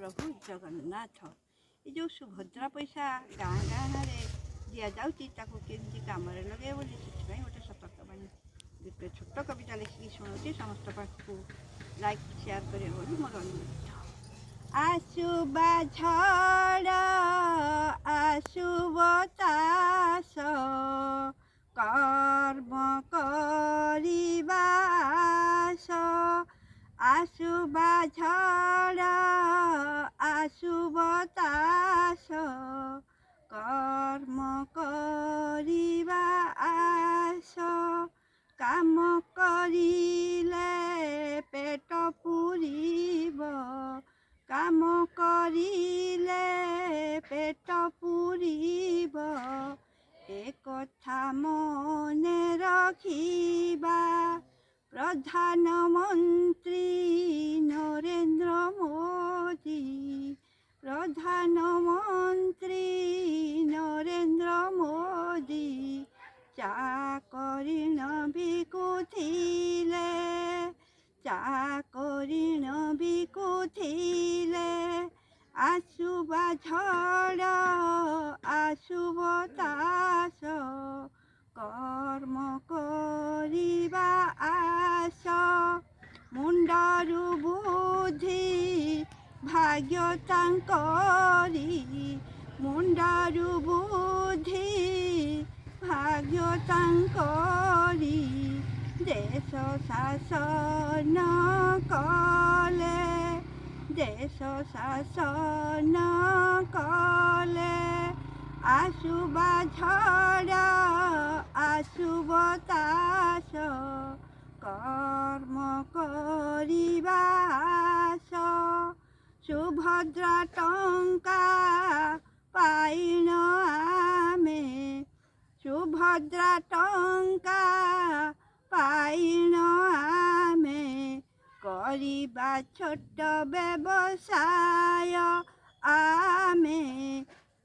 ପ୍ରଭୁ ଜଗନ୍ନାଥ। ଏ ଯେଉଁ ସୁଭଦ୍ରା ପଇସା ଗାଁ ଗାଁରେ ଦିଆଯାଉଛି ତାକୁ କେମିତି କାମରେ ଲଗାଇବ ବୋଲି ସେଥିପାଇଁ ଗୋଟେ ସତର୍କବାଣୀ ଗୋଟେ ଛୋଟ କବିତା ଲେଖିକି ଶୁଣୁଛି। ସମସ୍ତ ପାଖକୁ ଲାଇକ୍ ସେୟାର କରିବ ବୋଲି ମୋର ଅନୁରୋଧ। ଆସୁବା ଝଡ଼ ଆସୁବ ତାସ କର୍ମ କରିବା ଆସ। ଆସୁବା ଝଡ଼ ଆସୁବ ତାସ କର୍ମ କରିବା ଆସ। କାମ କରିଲେ ପେଟ ପୁରିବ, କାମ କରିଲେ ପେଟ ପୁରିବ, ଏ କଥା ମନେ ରଖିବା। ପ୍ରଧାନମନ୍ତ୍ରୀ ନରେନ୍ଦ୍ର ମୋଦି, ପ୍ରଧାନମନ୍ତ୍ରୀ ନରେନ୍ଦ୍ର ମୋଦି ଚାକରିଣ ବିକୁଥିଲେ, ଚାକରିଣ ବିକୁଥିଲେ। ଆସୁବା ଝଡ଼ ଆସୁବ ତାସ କର୍ମ କରିବା ଆସ। ମୁଣ୍ଡରୁ ବୁଦ୍ଧି ଭାଗ୍ୟ ତାଙ୍କରି, ମୁଣ୍ଡରୁ ବୁଦ୍ଧି ଭାଗ୍ୟ ତାଙ୍କରି। ଦେଶ ଶାସନ କଲେ, ଦେଶ ଶାସନ କଲେ। ଆସୁବା ଝଡ଼ ଆସୁବ ତାସ କର୍ମ କରିବା ଆସ। ସୁଭଦ୍ରା ଟଙ୍କା ପାଇନ ଆମେ, ସୁଭଦ୍ରା ଟଙ୍କା ପାଇନ ଆମେ, କରିବା ଛୋଟ ବ୍ୟବସାୟ ଆମେ,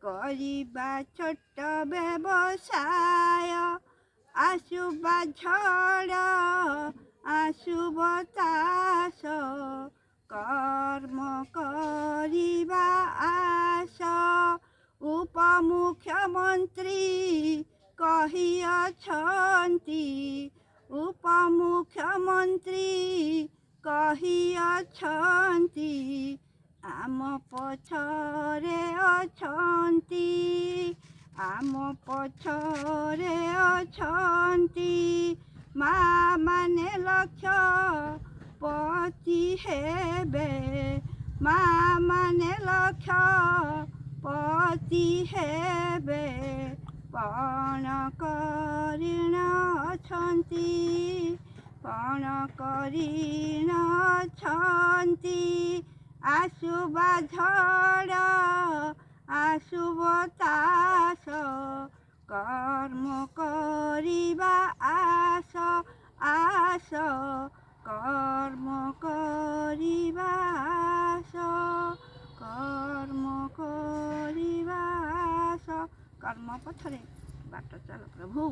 କରିବା ଛୋଟ ବ୍ୟବସାୟ। ଆସୁବା ଝଡ଼ ଆସୁବ ତାସ କର୍ମ କରିବା ଆସ। ଉପମୁଖ୍ୟମନ୍ତ୍ରୀ କହିଅଛନ୍ତି, ଉପମୁଖ୍ୟମନ୍ତ୍ରୀ କହିଅଛନ୍ତି, ଆମ ପଛରେ ଅଛନ୍ତି, ଆମ ପଛରେ ଅଛନ୍ତି। ମା' ମାନେ ଲକ୍ଷପତି ହେବେ, ମା' ମାନେ ଲକ୍ଷପତି ହେବେ, ପଣ କରିଣ ଅଛନ୍ତି, ପଣ କରିଣ ଅଛନ୍ତି। ଆସୁବା ଝଡ଼ ଆସୁବ ତାସ କର୍ମ କରିବା ଆସ, ଆସ କର୍ମ କରିବା ଆସ, କର୍ମ କରିବା ଆସ। କର୍ମ ପଥରେ ବାଟ ଚାଲ ପ୍ରଭୁ।